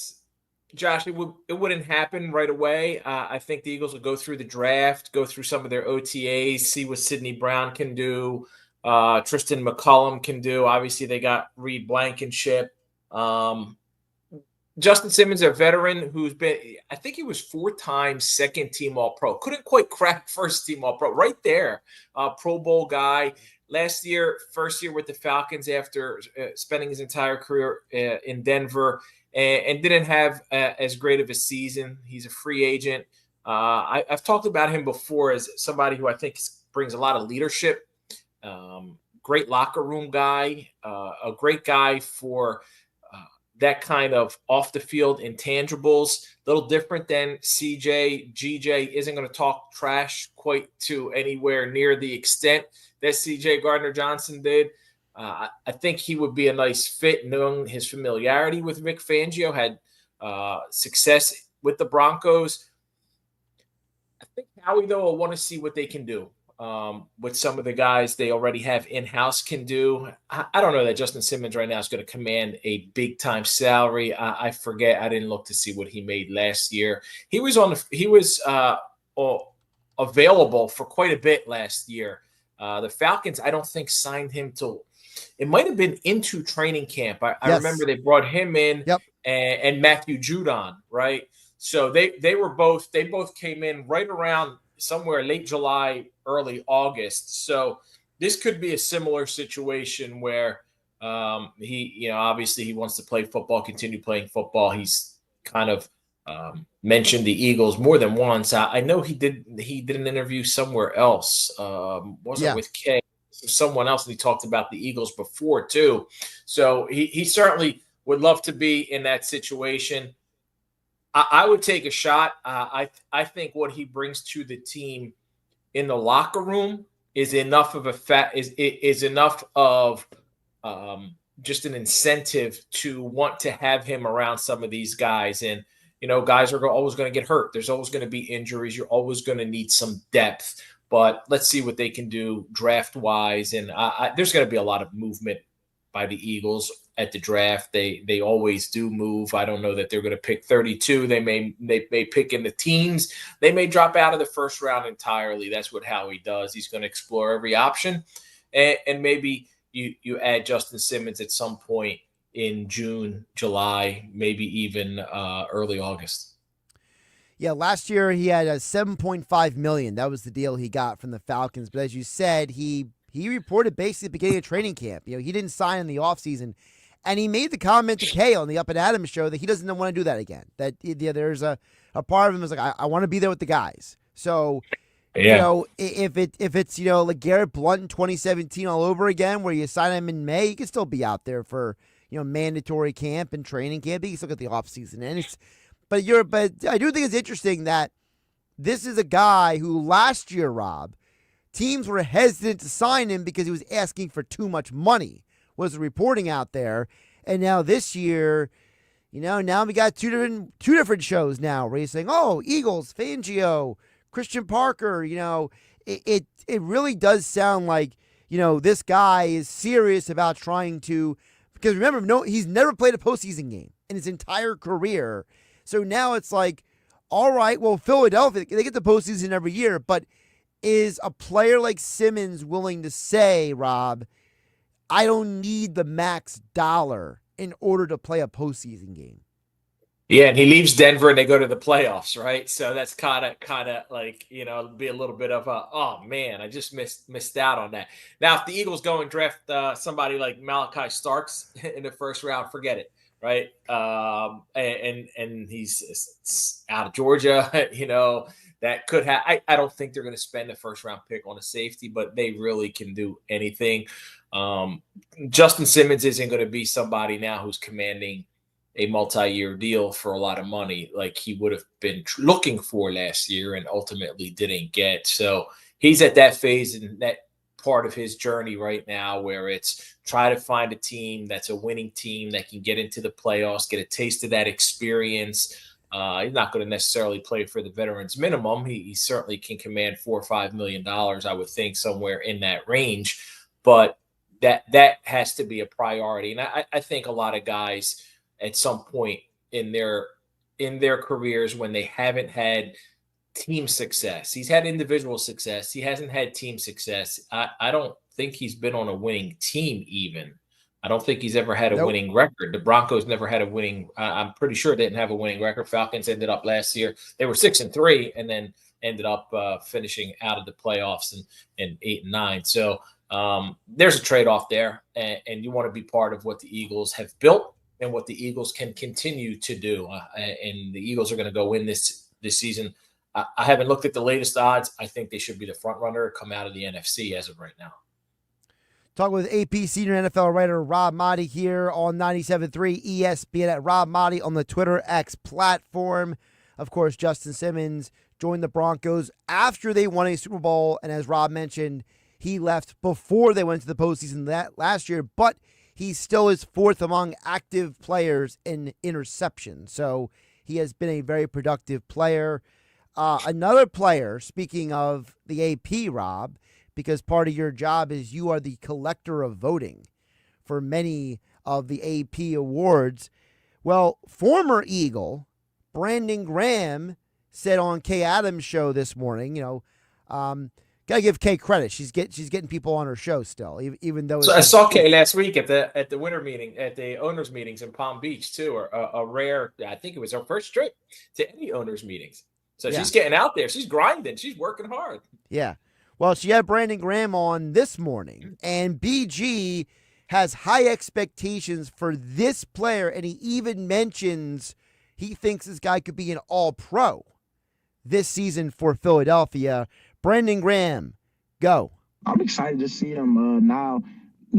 Josh, it wouldn't happen right away. I think the Eagles will go through the draft, go through some of their OTAs, see what Sidney Brown can do, Tristan McCullum can do. Obviously, they got Reed Blankenship. Justin Simmons, a veteran who's been, I think he was 4-time second-team All-Pro. Couldn't quite crack first-team All-Pro. Right there, Pro Bowl guy. Last year, first year with the Falcons after spending his entire career in Denver, and didn't have as great of a season. He's a free agent. I've talked about him before as somebody who I think brings a lot of leadership, great locker room guy, a great guy for that kind of off the field intangibles. A little different than CJ. GJ isn't going to talk trash quite to anywhere near the extent that CJ Gardner-Johnson did. I think he would be a nice fit, knowing his familiarity with Vic Fangio, had success with the Broncos. I think Howie, though, will want to see what they can do with some of the guys they already have in-house can do. I don't know that Justin Simmons right now is going to command a big-time salary. I forget. I didn't look to see what he made last year. He was available for quite a bit last year. The Falcons, I don't think, signed him till it might have been into training camp. I remember they brought him in and Matthew Judon, right? So they both came in right around somewhere late July, early August. So this could be a similar situation where he, obviously he wants to play football, continue playing football. He's kind of mentioned the Eagles more than once. I know he did an interview somewhere else. Wasn't with Kay, someone else, and he talked about the Eagles before too. So he certainly would love to be in that situation. I would take a shot. I think what he brings to the team in the locker room is enough of just an incentive to want to have him around some of these guys. And guys are always going to get hurt. There's always going to be injuries. You're always going to need some depth. But let's see what they can do draft-wise. And there's going to be a lot of movement by the Eagles at the draft. They always do move. I don't know that they're going to pick 32. They may pick in the teens. They may drop out of the first round entirely. That's what Howie does. He's going to explore every option. And maybe you add Justin Simmons at some point in June, July, maybe even early August. Yeah, last year he had a $7.5 million. That was the deal he got from the Falcons. But as you said, he reported basically at the beginning of training camp. He didn't sign in the offseason And he made the comment to Kay on the Up and Adams show that he doesn't want to do that again. That there's a part of him is like, I want to be there with the guys. So, if it's like Garrett Blunt in 2017 all over again, where you sign him in May, he can still be out there for mandatory camp and training camp. He can still get the offseason in. But I do think it's interesting that this is a guy who last year, Rob, teams were hesitant to sign him because he was asking for too much money, was the reporting out there. And now this year, now we got two different shows now where he's saying, oh, Eagles, Fangio, Christian Parker, it really does sound like, this guy is serious about trying to, because remember, he's never played a postseason game in his entire career. So now it's like, all right, well, Philadelphia, they get the postseason every year, but is a player like Simmons willing to say, Rob, I don't need the max dollar in order to play a postseason game? Yeah, and he leaves Denver and they go to the playoffs, right? So that's kind of like, be a little bit of a, oh man, I just missed out on that. Now, if the Eagles go and draft somebody like Malachi Starks in the first round, forget it, right? And he's out of Georgia, that could have. I don't think they're going to spend the first round pick on a safety, but they really can do anything. Justin Simmons isn't going to be somebody now who's commanding a multi-year deal for a lot of money like he would have been looking for last year and ultimately didn't get. So he's at that phase and that part of his journey right now where it's try to find a team that's a winning team that can get into the playoffs, get a taste of that experience. He's not going to necessarily play for the veterans minimum. He certainly can command $4 or $5 million, I would think, somewhere in that range. But that has to be a priority. And I think a lot of guys at some point in their careers when they haven't had team success, he's had individual success, he hasn't had team success. I don't think he's been on a winning team even. I don't think he's ever had a winning record. The Broncos never had a winning. I'm pretty sure they didn't have a winning record. Falcons ended up last year. They were 6-3 and then ended up finishing out of the playoffs in 8-9. So there's a trade-off there, and you want to be part of what the Eagles have built and what the Eagles can continue to do. And the Eagles are going to go win this season. I haven't looked at the latest odds. I think they should be the front runner, come out of the NFC as of right now. Talking with AP senior NFL writer Rob Maaddi here on 97.3 ESPN at Rob Maaddi on the Twitter X platform. Of course, Justin Simmons joined the Broncos after they won a Super Bowl. And as Rob mentioned, he left before they went to the postseason last year, but he still is fourth among active players in interceptions. So he has been a very productive player. Another player, speaking of the AP, Rob, because part of your job is you are the collector of voting for many of the AP awards. Well, former Eagle Brandon Graham said on Kay Adams' show this morning, gotta give Kay credit. She's getting people on her show still, even though. So I saw Kay last week at the winter meeting, at the owners meetings in Palm Beach too, or a rare. I think it was her first trip to any owners meetings. So she's getting out there. She's grinding. She's working hard. Yeah. Well, she had Brandon Graham on this morning, and BG has high expectations for this player, and he even mentions he thinks this guy could be an all-pro this season for Philadelphia. Brandon Graham, go. I'm excited to see him now,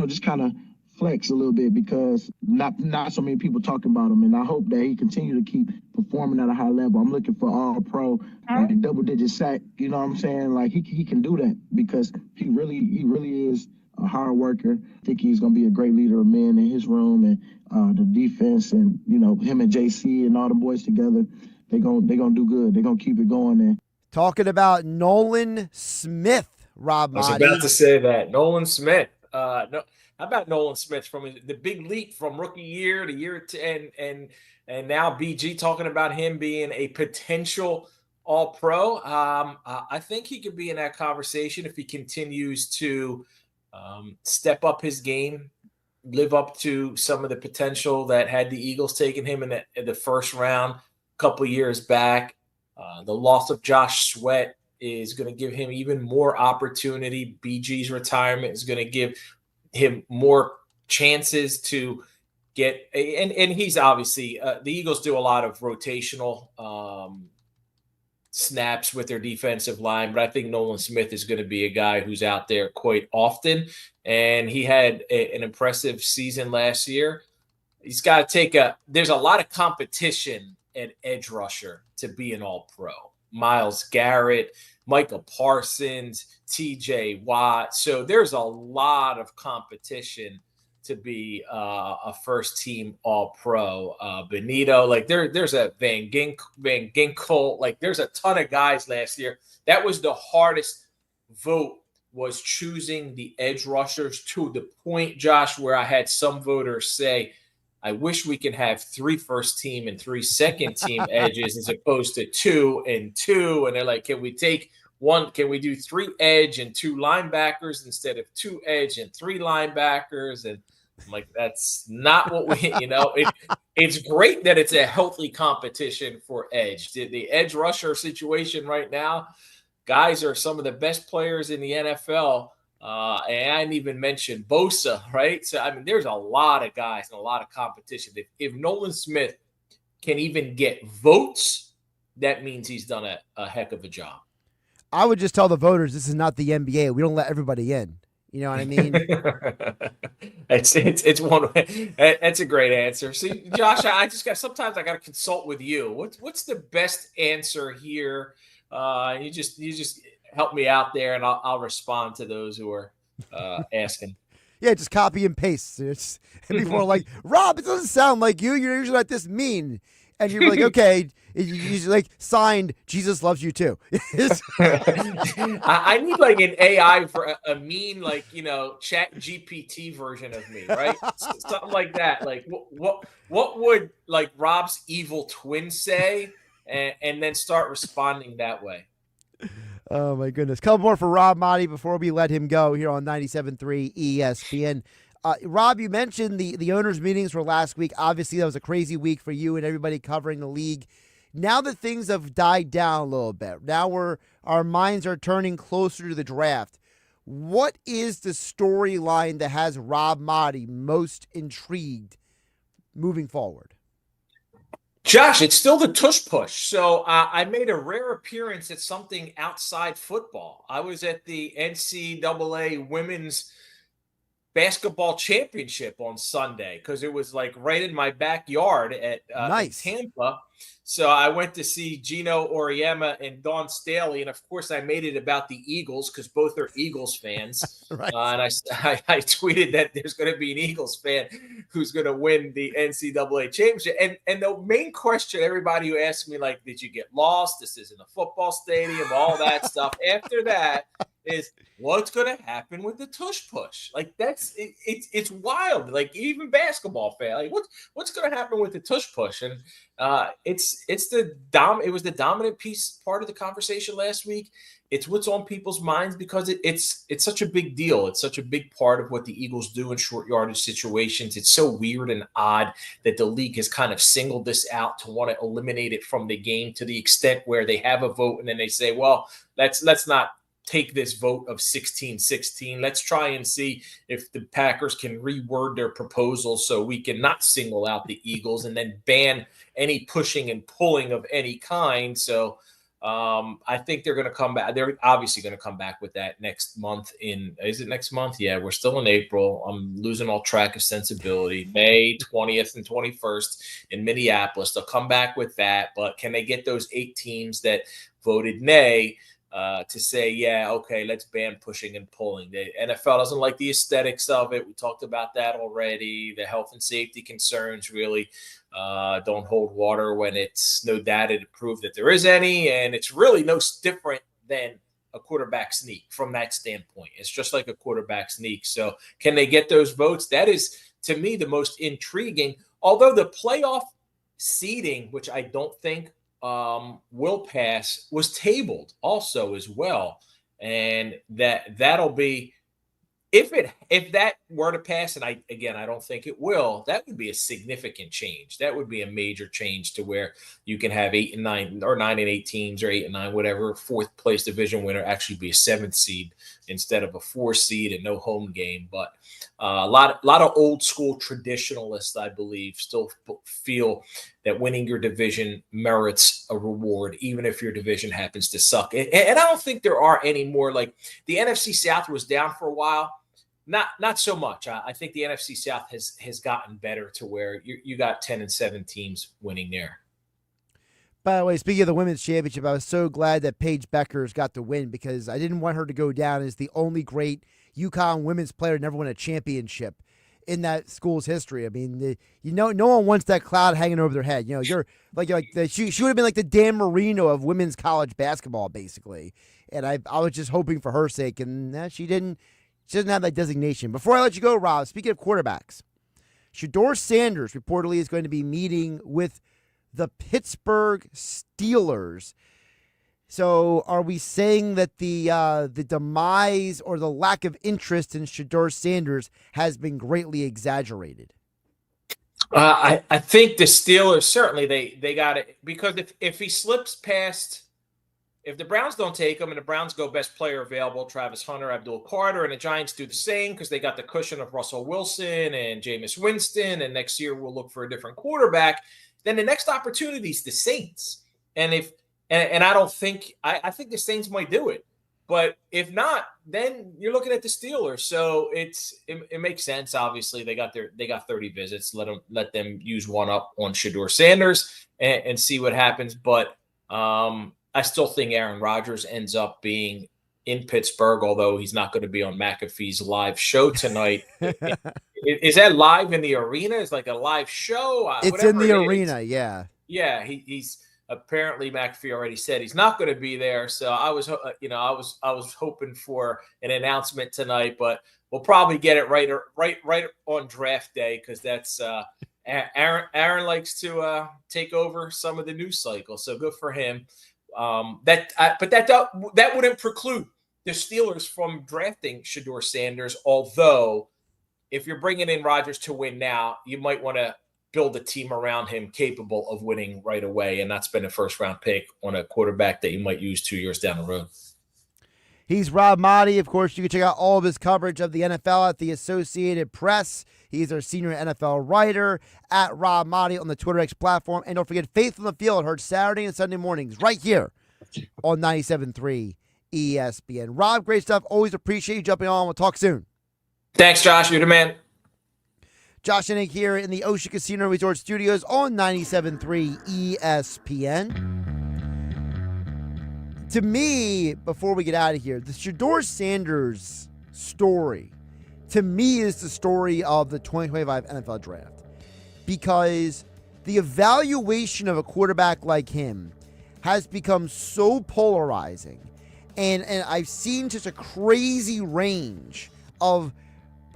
just kind of flex a little bit because not so many people talking about him, and I hope that he continue to keep performing at a high level. I'm looking for all pro, like double-digit sack. You know what I'm saying? Like he can do that because he really is a hard worker. I think he's gonna be a great leader of men in his room and the defense, and him and JC and all the boys together. They gonna do good. They're gonna keep it going. And talking about Nolan Smith, Rob Maaddi. I was about to say that Nolan Smith. No. How about Nolan Smith from the big leap from rookie year to year 10 and now BG talking about him being a potential all-pro? I think he could be in that conversation if he continues to step up his game, live up to some of the potential that had the Eagles taking him in the first round a couple of years back. The loss of Josh Sweat is going to give him even more opportunity. BG's retirement is going to give him more chances to get, and he's obviously, the Eagles do a lot of rotational snaps with their defensive line, but I think Nolan Smith is going to be a guy who's out there quite often. And he had an impressive season last year. He's got to there's a lot of competition at edge rusher to be an all-pro. Myles Garrett, Michael Parsons, TJ Watt. So there's a lot of competition to be a first-team all-pro. Benito, like there's a Van Ginkel, like there's a ton of guys last year. That was the hardest vote, was choosing the edge rushers, to the point, Josh, where I had some voters say, I wish we could have 3 first-team and 3 second-team edges as opposed to 2 and 2. And they're like, can we take one? Can we do 3 edge and 2 linebackers instead of 2 edge and 3 linebackers? And I'm like, that's not what we, it's great that it's a healthy competition for edge. The edge rusher situation right now, guys are some of the best players in the NFL. And I didn't even mention Bosa, right? So, I mean, there's a lot of guys and a lot of competition. If Nolan Smith can even get votes, that means he's done a heck of a job. I would just tell the voters this is not the NBA. We don't let everybody in. You know what I mean? It's one. That's a great answer. See, Josh, sometimes I got to consult with you. What's the best answer here? You just help me out there, and I'll respond to those who are asking. Yeah, just copy and paste. And people are like, Rob, it doesn't sound like you. You're usually not this mean. And you're like, okay, you like signed, Jesus loves you too. I need like an AI for a mean, like, Chat GPT version of me, right? Something like that. Like what would like Rob's evil twin say? And then start responding that way. Oh, my goodness. Couple more for Rob Maaddi before we let him go here on 97.3 ESPN. Rob, you mentioned the owners' meetings were last week. Obviously, that was a crazy week for you and everybody covering the league. Now that things have died down a little bit, now our minds are turning closer to the draft. What is the storyline that has Rob Maaddi most intrigued moving forward? Josh, it's still the tush push. So I made a rare appearance at something outside football. I was at the NCAA Women's Basketball Championship on Sunday because it was like right in my backyard at Tampa. So I went to see Gino Auriemma and Dawn Staley. And, of course, I made it about the Eagles because both are Eagles fans. Right. And I tweeted that there's going to be an Eagles fan who's going to win the NCAA championship. And the main question, everybody who asked me, like, did you get lost? This isn't a football stadium, all that stuff. After that is what's going to happen with the tush push? Like, it's wild. Like, even basketball fan, like, what's going to happen with the tush push? And it was the dominant part of the conversation last week. It's what's on people's minds because it's such a big deal. It's such a big part of what the Eagles do in short yardage situations. It's so weird and odd that the league has kind of singled this out to want to eliminate it from the game to the extent where they have a vote and then they say, well, let's not take this vote of 16-16. Let's try and see if the Packers can reword their proposal so we can not single out the Eagles and then ban any pushing and pulling of any kind. So I think they're going to come back. They're obviously going to come back with that next month. Is it next month? Yeah, we're still in April. I'm losing all track of sensibility. May 20th and 21st in Minneapolis. They'll come back with that. But can they get those 8 teams that voted nay to say, yeah, okay, let's ban pushing and pulling? The NFL doesn't like the aesthetics of it. We talked about that already. The health and safety concerns really don't hold water when it's no data to prove that there is any. And it's really no different than a quarterback sneak from that standpoint. It's just like a quarterback sneak. So can they get those votes? That is, to me, the most intriguing. Although the playoff seeding, which I don't think will pass, was tabled also as well. And that'll be if that were to pass, and I don't think it will, that would be a significant change. That would be a major change to where you can have 8 and 9 or 9 and 8 teams, or 8 and 9, whatever, fourth place division winner actually be a 7th seed instead of a 4 seed and no home game. But a lot of old school traditionalists, I believe, still feel that winning your division merits a reward, even if your division happens to suck. And I don't think there are any more. Like, the NFC South was down for a while. Not so much. I think the NFC South has gotten better to where you got 10 and 7 teams winning there. By the way, speaking of the women's championship, I was so glad that Paige Beckers got the win, because I didn't want her to go down as the only great UConn women's player to never win a championship in that school's history. I mean, no one wants that cloud hanging over their head. You're like she would have been like the Dan Marino of women's college basketball, basically. And I was just hoping for her sake, and she didn't. She doesn't have that designation. Before I let you go, Rob, speaking of quarterbacks, Shedeur Sanders reportedly is going to be meeting with the Pittsburgh Steelers. So are we saying that the demise or the lack of interest in Shedeur Sanders has been greatly exaggerated? I think the Steelers, certainly they got it, because if he slips past, if the Browns don't take him and the Browns go best player available, Travis Hunter, Abdul Carter, and the Giants do the same because they got the cushion of Russell Wilson and Jameis Winston, and next year we'll look for a different quarterback, then the next opportunity is the Saints. And I think the Saints might do it. But if not, then you're looking at the Steelers. So it makes sense. Obviously, they got 30 visits. Let them use one up on Shedeur Sanders and see what happens. But I still think Aaron Rodgers ends up being in Pittsburgh, although he's not going to be on McAfee's live show tonight. Is that live in the arena? Is like a live show? It's in the arena, yeah. Yeah, he's apparently McAfee already said he's not going to be there. So I was hoping for an announcement tonight, but we'll probably get it right on draft day, because that's Aaron likes to take over some of the news cycle. So good for him. But that wouldn't preclude the Steelers from drafting Shedeur Sanders. Although, if you're bringing in Rodgers to win now, you might want to build a team around him capable of winning right away, and not spend a first-round pick on a quarterback that you might use 2 years down the road. He's Rob Maaddi. Of course, you can check out all of his coverage of the NFL at the Associated Press. He's our senior NFL writer at Rob Maaddi on the Twitter X platform. And don't forget, Faith on the Field, heard Saturday and Sunday mornings right here on 97.3 ESPN. Rob, great stuff. Always appreciate you jumping on. We'll talk soon. Thanks, Josh. You're the man. Josh Hennig here in the Ocean Casino Resort Studios on 97.3 ESPN. To me, before we get out of here, the Shedeur Sanders story, to me, is the story of the 2025 NFL Draft. Because the evaluation of a quarterback like him has become so polarizing. And I've seen such a crazy range of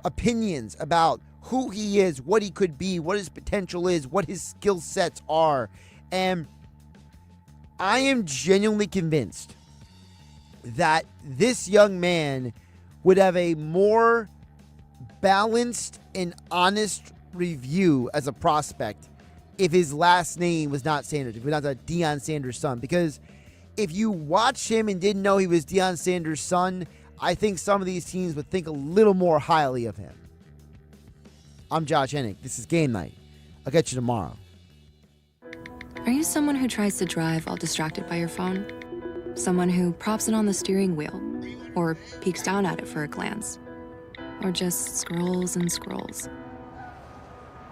opinions about who he is, what he could be, what his potential is, what his skill sets are. And I am genuinely convinced that this young man would have a more balanced and honest review as a prospect if his last name was not Sanders, if he was not Deion Sanders' son. Because if you watch him and didn't know he was Deion Sanders' son, I think some of these teams would think a little more highly of him. I'm Josh Hennig. This is Game Night. I'll catch you tomorrow. Are you someone who tries to drive while distracted by your phone? Someone who props it on the steering wheel, or peeks down at it for a glance, or just scrolls and scrolls?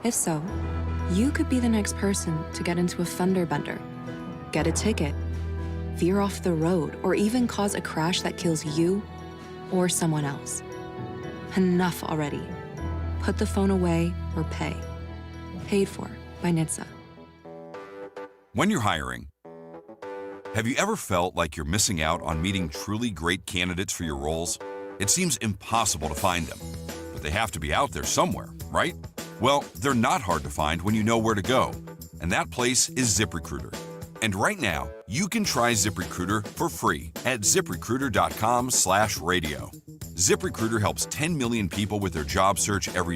If so, you could be the next person to get into a fender bender, get a ticket, veer off the road, or even cause a crash that kills you or someone else. Enough already. Put the phone away or pay. Paid for by NHTSA. When you're hiring, have you ever felt like you're missing out on meeting truly great candidates for your roles? It seems impossible to find them, but they have to be out there somewhere, right? Well, they're not hard to find when you know where to go, and that place is ZipRecruiter. And right now, you can try ZipRecruiter for free at ZipRecruiter.com/radio. ZipRecruiter helps 10 million people with their job search every